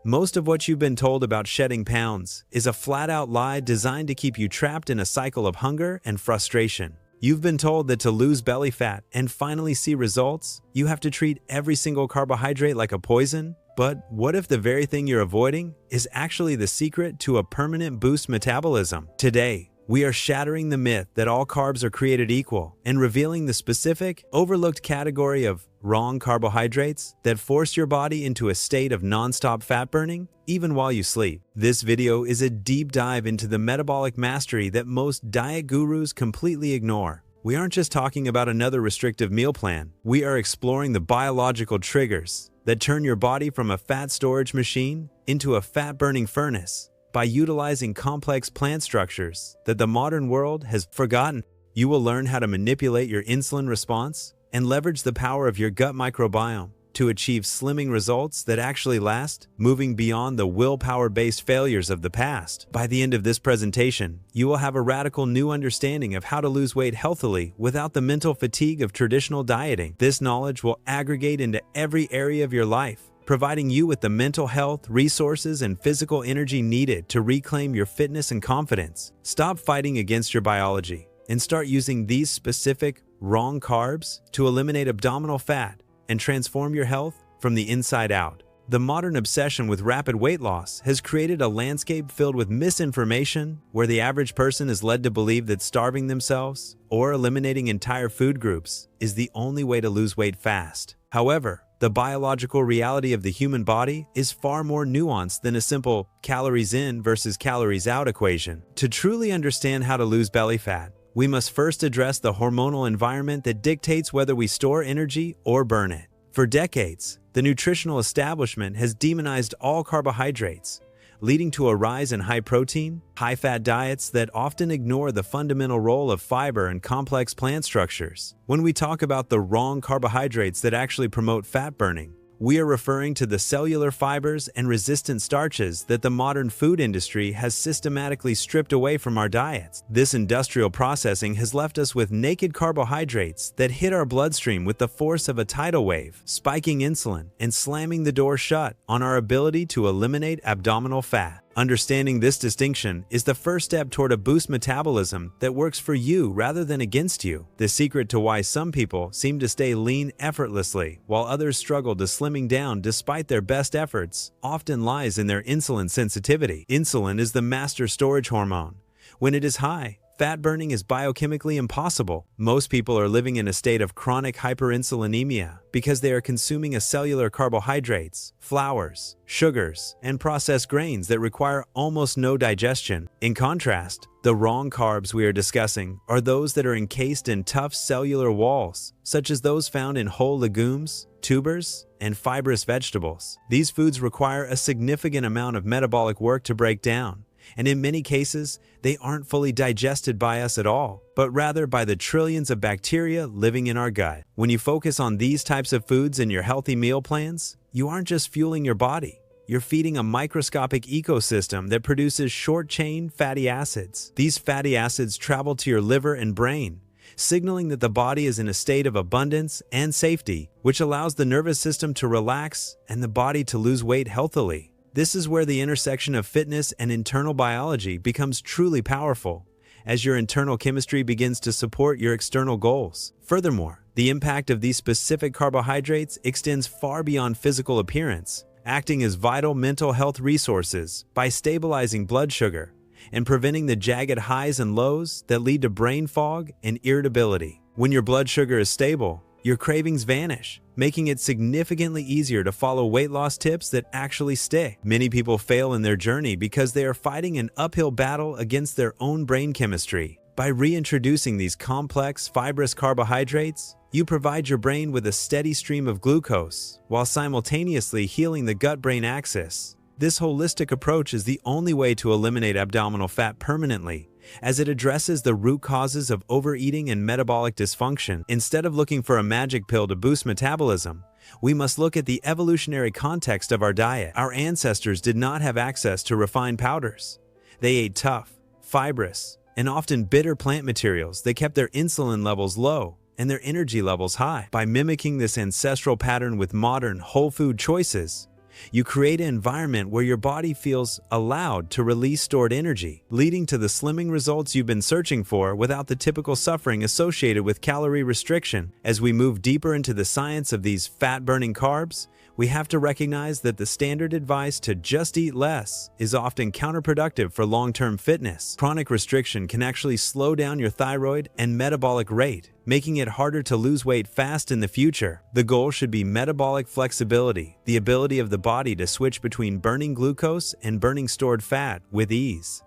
Most of what you've been told about shedding pounds is a flat-out lie designed to keep you trapped in a cycle of hunger and frustration. You've been told that to lose belly fat and finally see results, you have to treat every single carbohydrate like a poison. But what if the very thing you're avoiding is actually the secret to a permanent boost metabolism? Today, we are shattering the myth that all carbs are created equal and revealing the specific, overlooked category of wrong carbohydrates that force your body into a state of non-stop fat burning even while you sleep. This video is a deep dive into the metabolic mastery that most diet gurus completely ignore. We aren't just talking about another restrictive meal plan. We are exploring the biological triggers that turn your body from a fat storage machine into a fat-burning furnace. By utilizing complex plant structures that the modern world has forgotten, you will learn how to manipulate your insulin response and leverage the power of your gut microbiome to achieve slimming results that actually last, moving beyond the willpower-based failures of the past. By the end of this presentation, you will have a radical new understanding of how to lose weight healthily without the mental fatigue of traditional dieting. This knowledge will aggregate into every area of your life, providing you with the mental health, resources, and physical energy needed to reclaim your fitness and confidence. Stop fighting against your biology and start using these specific, wrong carbs to eliminate abdominal fat and transform your health from the inside out. The modern obsession with rapid weight loss has created a landscape filled with misinformation where the average person is led to believe that starving themselves or eliminating entire food groups is the only way to lose weight fast. However, the biological reality of the human body is far more nuanced than a simple calories in versus calories out equation. To truly understand how to lose belly fat, we must first address the hormonal environment that dictates whether we store energy or burn it. For decades, the nutritional establishment has demonized all carbohydrates, leading to a rise in high-protein, high-fat diets that often ignore the fundamental role of fiber and complex plant structures. When we talk about the wrong carbohydrates that actually promote fat burning, we are referring to the cellular fibers and resistant starches that the modern food industry has systematically stripped away from our diets. This industrial processing has left us with naked carbohydrates that hit our bloodstream with the force of a tidal wave, spiking insulin and slamming the door shut on our ability to eliminate abdominal fat. Understanding this distinction is the first step toward a boost metabolism that works for you rather than against you. The secret to why some people seem to stay lean effortlessly while others struggle to slimming down despite their best efforts often lies in their insulin sensitivity. Insulin is the master storage hormone. When it is high, fat burning is biochemically impossible. Most people are living in a state of chronic hyperinsulinemia because they are consuming cellular carbohydrates, flours, sugars, and processed grains that require almost no digestion. In contrast, the wrong carbs we are discussing are those that are encased in tough cellular walls, such as those found in whole legumes, tubers, and fibrous vegetables. These foods require a significant amount of metabolic work to break down, and in many cases, they aren't fully digested by us at all, but rather by the trillions of bacteria living in our gut. When you focus on these types of foods in your healthy meal plans, you aren't just fueling your body, you're feeding a microscopic ecosystem that produces short-chain fatty acids. These fatty acids travel to your liver and brain, signaling that the body is in a state of abundance and safety, which allows the nervous system to relax and the body to lose weight healthily. This is where the intersection of fitness and internal biology becomes truly powerful, as your internal chemistry begins to support your external goals. Furthermore, the impact of these specific carbohydrates extends far beyond physical appearance, acting as vital mental health resources by stabilizing blood sugar and preventing the jagged highs and lows that lead to brain fog and irritability. When your blood sugar is stable, your cravings vanish, making it significantly easier to follow weight loss tips that actually stick. Many people fail in their journey because they are fighting an uphill battle against their own brain chemistry. By reintroducing these complex, fibrous carbohydrates, you provide your brain with a steady stream of glucose while simultaneously healing the gut-brain axis. This holistic approach is the only way to eliminate abdominal fat permanently, as it addresses the root causes of overeating and metabolic dysfunction. Instead of looking for a magic pill to boost metabolism, we must look at the evolutionary context of our diet. Our ancestors did not have access to refined powders. They ate tough, fibrous, and often bitter plant materials that kept their insulin levels low and their energy levels high. By mimicking this ancestral pattern with modern, whole food choices, You create an environment where your body feels allowed to release stored energy, leading to the slimming results you've been searching for without the typical suffering associated with calorie restriction. As we move deeper into the science of these fat-burning carbs, we have to recognize that the standard advice to just eat less is often counterproductive for long-term fitness. Chronic restriction can actually slow down your thyroid and metabolic rate, making it harder to lose weight fast in the future. The goal should be metabolic flexibility, the ability of the body to switch between burning glucose and burning stored fat with ease.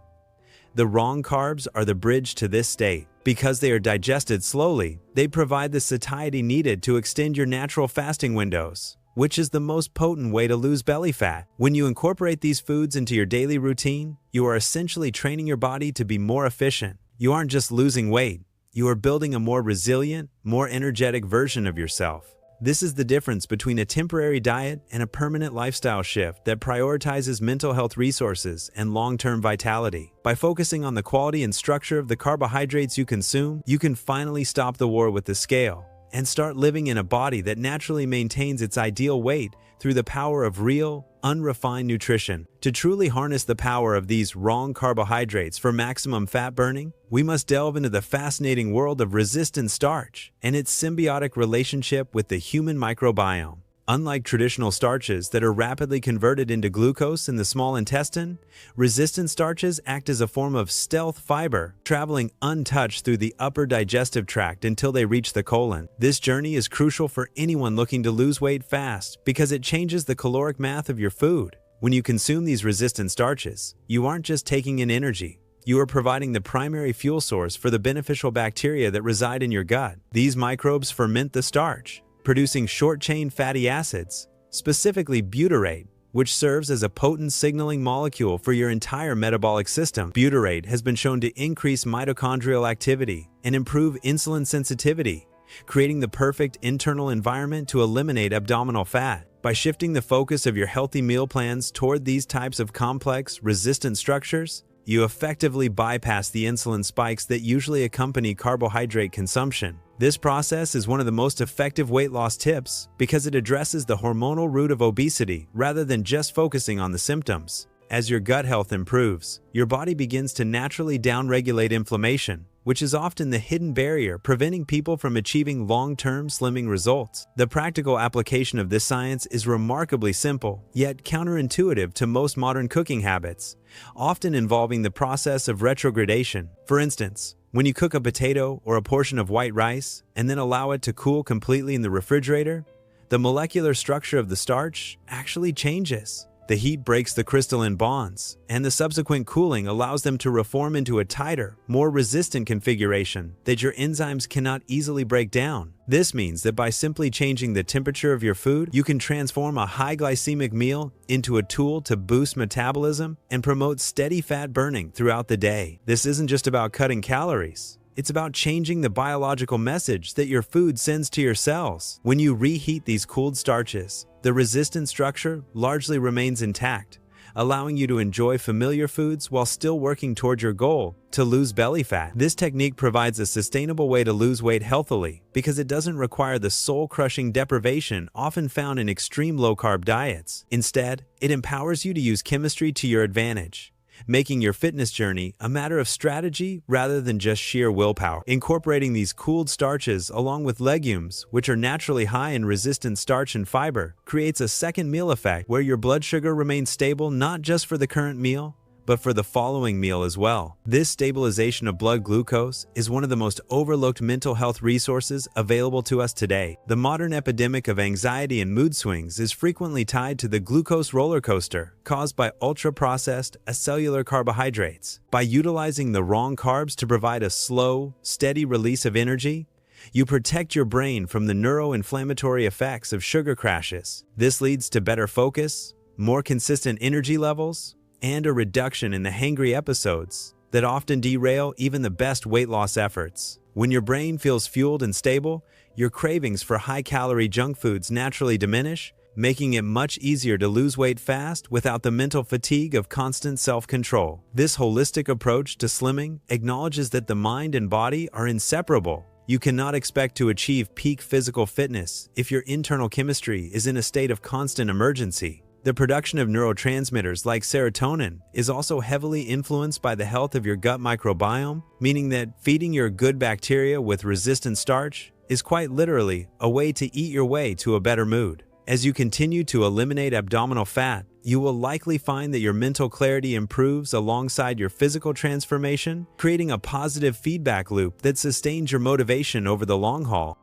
The wrong carbs are the bridge to this state. Because they are digested slowly, they provide the satiety needed to extend your natural fasting windows, which is the most potent way to lose belly fat. When you incorporate these foods into your daily routine, you are essentially training your body to be more efficient. You aren't just losing weight, you are building a more resilient, more energetic version of yourself. This is the difference between a temporary diet and a permanent lifestyle shift that prioritizes mental health resources and long-term vitality. By focusing on the quality and structure of the carbohydrates you consume, you can finally stop the war with the scale and start living in a body that naturally maintains its ideal weight through the power of real, unrefined nutrition. To truly harness the power of these wrong carbohydrates for maximum fat burning, we must delve into the fascinating world of resistant starch and its symbiotic relationship with the human microbiome. Unlike traditional starches that are rapidly converted into glucose in the small intestine, resistant starches act as a form of stealth fiber, traveling untouched through the upper digestive tract until they reach the colon. This journey is crucial for anyone looking to lose weight fast because it changes the caloric math of your food. When you consume these resistant starches, you aren't just taking in energy. You are providing the primary fuel source for the beneficial bacteria that reside in your gut. These microbes ferment the starch, producing short-chain fatty acids, specifically butyrate, which serves as a potent signaling molecule for your entire metabolic system. Butyrate has been shown to increase mitochondrial activity and improve insulin sensitivity, creating the perfect internal environment to eliminate abdominal fat. By shifting the focus of your healthy meal plans toward these types of complex, resistant structures, you effectively bypass the insulin spikes that usually accompany carbohydrate consumption. This process is one of the most effective weight loss tips because it addresses the hormonal root of obesity rather than just focusing on the symptoms. As your gut health improves, your body begins to naturally downregulate inflammation, which is often the hidden barrier preventing people from achieving long-term slimming results. The practical application of this science is remarkably simple, yet counterintuitive to most modern cooking habits, often involving the process of retrogradation. For instance, when you cook a potato or a portion of white rice and then allow it to cool completely in the refrigerator, the molecular structure of the starch actually changes. The heat breaks the crystalline bonds, and the subsequent cooling allows them to reform into a tighter, more resistant configuration that your enzymes cannot easily break down. This means that by simply changing the temperature of your food, you can transform a high glycemic meal into a tool to boost metabolism and promote steady fat burning throughout the day. This isn't just about cutting calories. It's about changing the biological message that your food sends to your cells. When you reheat these cooled starches, the resistant structure largely remains intact, allowing you to enjoy familiar foods while still working toward your goal to lose belly fat. This technique provides a sustainable way to lose weight healthily because it doesn't require the soul-crushing deprivation often found in extreme low-carb diets. Instead, it empowers you to use chemistry to your advantage, making your fitness journey a matter of strategy rather than just sheer willpower. Incorporating these cooled starches along with legumes, which are naturally high in resistant starch and fiber, creates a second meal effect where your blood sugar remains stable not just for the current meal, but for the following meal as well. This stabilization of blood glucose is one of the most overlooked mental health resources available to us today. The modern epidemic of anxiety and mood swings is frequently tied to the glucose roller coaster caused by ultra-processed acellular carbohydrates. By utilizing the wrong carbs to provide a slow, steady release of energy, you protect your brain from the neuroinflammatory effects of sugar crashes. This leads to better focus, more consistent energy levels, and a reduction in the hangry episodes that often derail even the best weight loss efforts. When your brain feels fueled and stable, your cravings for high-calorie junk foods naturally diminish, making it much easier to lose weight fast without the mental fatigue of constant self-control. This holistic approach to slimming acknowledges that the mind and body are inseparable. You cannot expect to achieve peak physical fitness if your internal chemistry is in a state of constant emergency. The production of neurotransmitters like serotonin is also heavily influenced by the health of your gut microbiome, meaning that feeding your good bacteria with resistant starch is quite literally a way to eat your way to a better mood. As you continue to eliminate abdominal fat, you will likely find that your mental clarity improves alongside your physical transformation, creating a positive feedback loop that sustains your motivation over the long haul.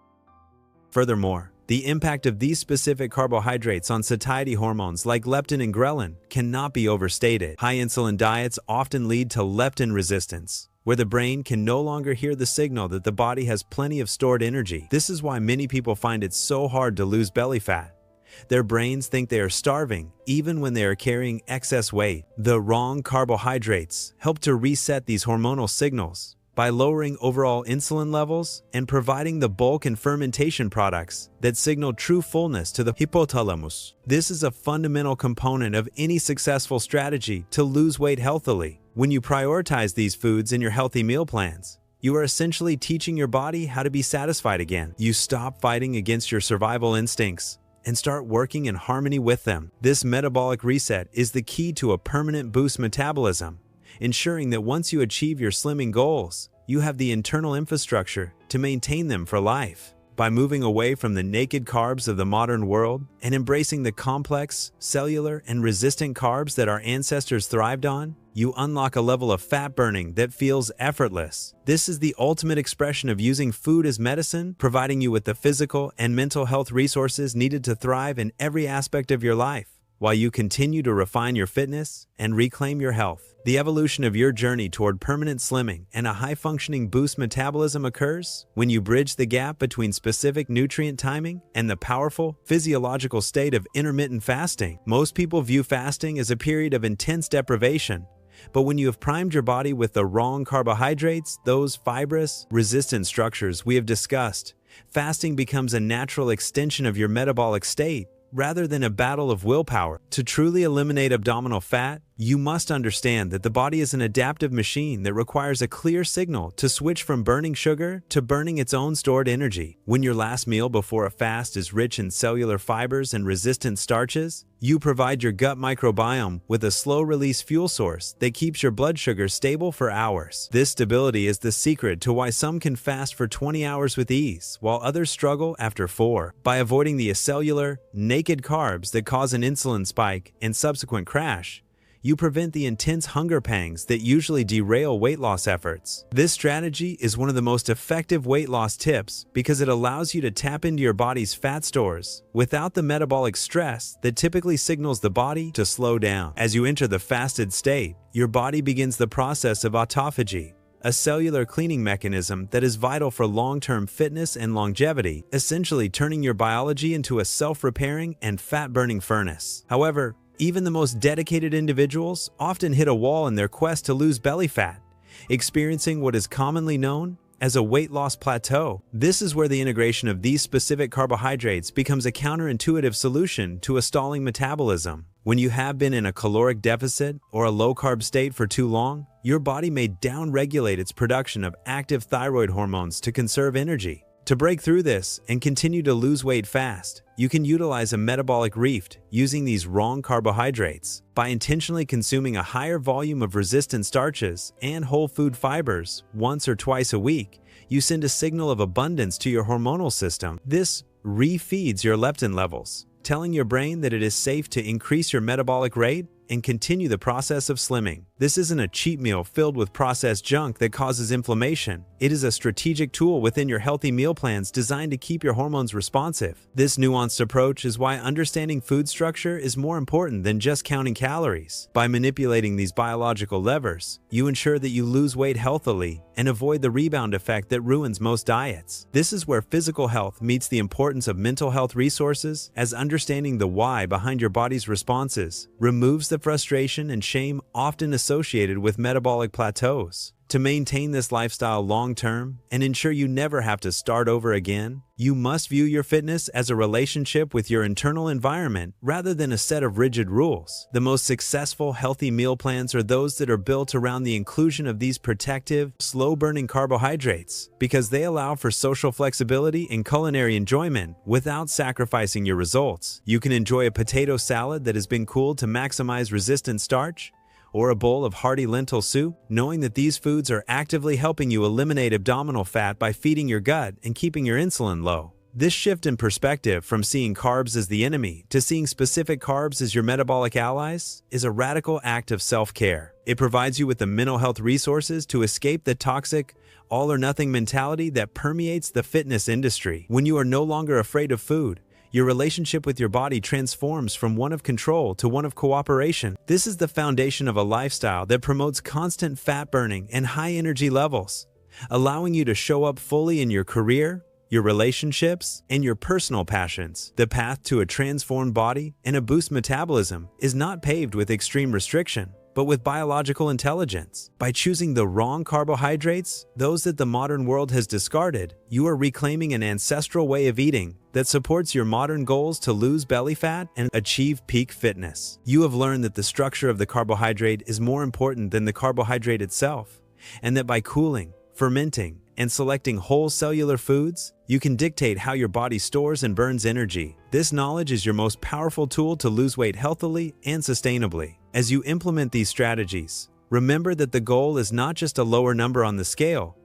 Furthermore, the impact of these specific carbohydrates on satiety hormones like leptin and ghrelin cannot be overstated. High insulin diets often lead to leptin resistance, where the brain can no longer hear the signal that the body has plenty of stored energy. This is why many people find it so hard to lose belly fat. Their brains think they are starving, even when they are carrying excess weight. The wrong carbohydrates help to reset these hormonal signals by lowering overall insulin levels and providing the bulk and fermentation products that signal true fullness to the hypothalamus. This is a fundamental component of any successful strategy to lose weight healthily. When you prioritize these foods in your healthy meal plans, you are essentially teaching your body how to be satisfied again. You stop fighting against your survival instincts and start working in harmony with them. This metabolic reset is the key to a permanent boost metabolism, ensuring that once you achieve your slimming goals, you have the internal infrastructure to maintain them for life. By moving away from the naked carbs of the modern world and embracing the complex, cellular, and resistant carbs that our ancestors thrived on, you unlock a level of fat burning that feels effortless. This is the ultimate expression of using food as medicine, providing you with the physical and mental health resources needed to thrive in every aspect of your life, while you continue to refine your fitness and reclaim your health. The evolution of your journey toward permanent slimming and a high-functioning boost metabolism occurs when you bridge the gap between specific nutrient timing and the powerful physiological state of intermittent fasting. Most people view fasting as a period of intense deprivation, but when you have primed your body with the wrong carbohydrates, those fibrous, resistant structures we have discussed, fasting becomes a natural extension of your metabolic state rather than a battle of willpower. To truly eliminate abdominal fat, you must understand that the body is an adaptive machine that requires a clear signal to switch from burning sugar to burning its own stored energy. When your last meal before a fast is rich in cellular fibers and resistant starches, you provide your gut microbiome with a slow-release fuel source that keeps your blood sugar stable for hours. This stability is the secret to why some can fast for 20 hours with ease, while others struggle after 4. By avoiding the acellular, naked carbs that cause an insulin spike and subsequent crash, you prevent the intense hunger pangs that usually derail weight loss efforts. This strategy is one of the most effective weight loss tips because it allows you to tap into your body's fat stores without the metabolic stress that typically signals the body to slow down. As you enter the fasted state, your body begins the process of autophagy, a cellular cleaning mechanism that is vital for long-term fitness and longevity, essentially turning your biology into a self-repairing and fat-burning furnace. However, even the most dedicated individuals often hit a wall in their quest to lose belly fat, experiencing what is commonly known as a weight loss plateau. This is where the integration of these specific carbohydrates becomes a counterintuitive solution to a stalling metabolism. When you have been in a caloric deficit or a low-carb state for too long, your body may downregulate its production of active thyroid hormones to conserve energy. To break through this and continue to lose weight fast, you can utilize a metabolic reset using these wrong carbohydrates. By intentionally consuming a higher volume of resistant starches and whole food fibers once or twice a week, you send a signal of abundance to your hormonal system. This refeeds your leptin levels, telling your brain that it is safe to increase your metabolic rate and continue the process of slimming. This isn't a cheat meal filled with processed junk that causes inflammation. It is a strategic tool within your healthy meal plans designed to keep your hormones responsive. This nuanced approach is why understanding food structure is more important than just counting calories. By manipulating these biological levers, you ensure that you lose weight healthily and avoid the rebound effect that ruins most diets. This is where physical health meets the importance of mental health resources, as understanding the why behind your body's responses removes the frustration and shame often associated with metabolic plateaus. To maintain this lifestyle long-term and ensure you never have to start over again, you must view your fitness as a relationship with your internal environment rather than a set of rigid rules. The most successful healthy meal plans are those that are built around the inclusion of these protective, slow-burning carbohydrates because they allow for social flexibility and culinary enjoyment without sacrificing your results. You can enjoy a potato salad that has been cooled to maximize resistant starch, or a bowl of hearty lentil soup, knowing that these foods are actively helping you eliminate abdominal fat by feeding your gut and keeping your insulin low. This shift in perspective from seeing carbs as the enemy to seeing specific carbs as your metabolic allies is a radical act of self-care. It provides you with the mental health resources to escape the toxic, all-or-nothing mentality that permeates the fitness industry. When you are no longer afraid of food, your relationship with your body transforms from one of control to one of cooperation. This is the foundation of a lifestyle that promotes constant fat burning and high energy levels, allowing you to show up fully in your career, your relationships, and your personal passions. The path to a transformed body and a boost metabolism is not paved with extreme restriction, but with biological intelligence. By choosing the wrong carbohydrates, those that the modern world has discarded, you are reclaiming an ancestral way of eating that supports your modern goals to lose belly fat and achieve peak fitness. You have learned that the structure of the carbohydrate is more important than the carbohydrate itself, and that by cooling, fermenting, and selecting whole cellular foods, you can dictate how your body stores and burns energy. This knowledge is your most powerful tool to lose weight healthily and sustainably. As you implement these strategies, remember that the goal is not just a lower number on the scale,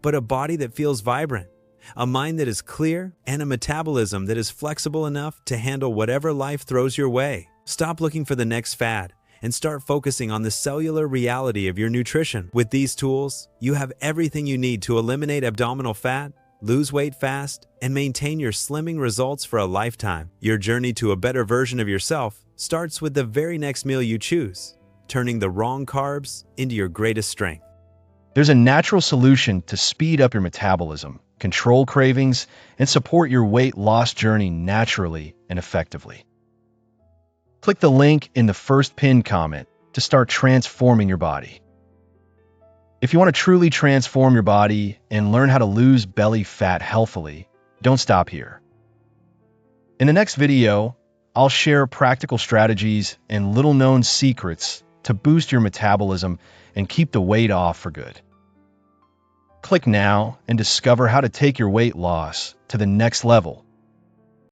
but a body that feels vibrant, a mind that is clear, and a metabolism that is flexible enough to handle whatever life throws your way. Stop looking for the next fad and start focusing on the cellular reality of your nutrition. With these tools, you have everything you need to eliminate abdominal fat, lose weight fast, and maintain your slimming results for a lifetime. Your journey to a better version of yourself starts with the very next meal you choose, turning the wrong carbs into your greatest strength. There's a natural solution to speed up your metabolism, control cravings, and support your weight loss journey naturally and effectively. Click the link in the first pinned comment to start transforming your body. If you want to truly transform your body and learn how to lose belly fat healthily, don't stop here. In the next video, I'll share practical strategies and little-known secrets to boost your metabolism and keep the weight off for good. Click now and discover how to take your weight loss to the next level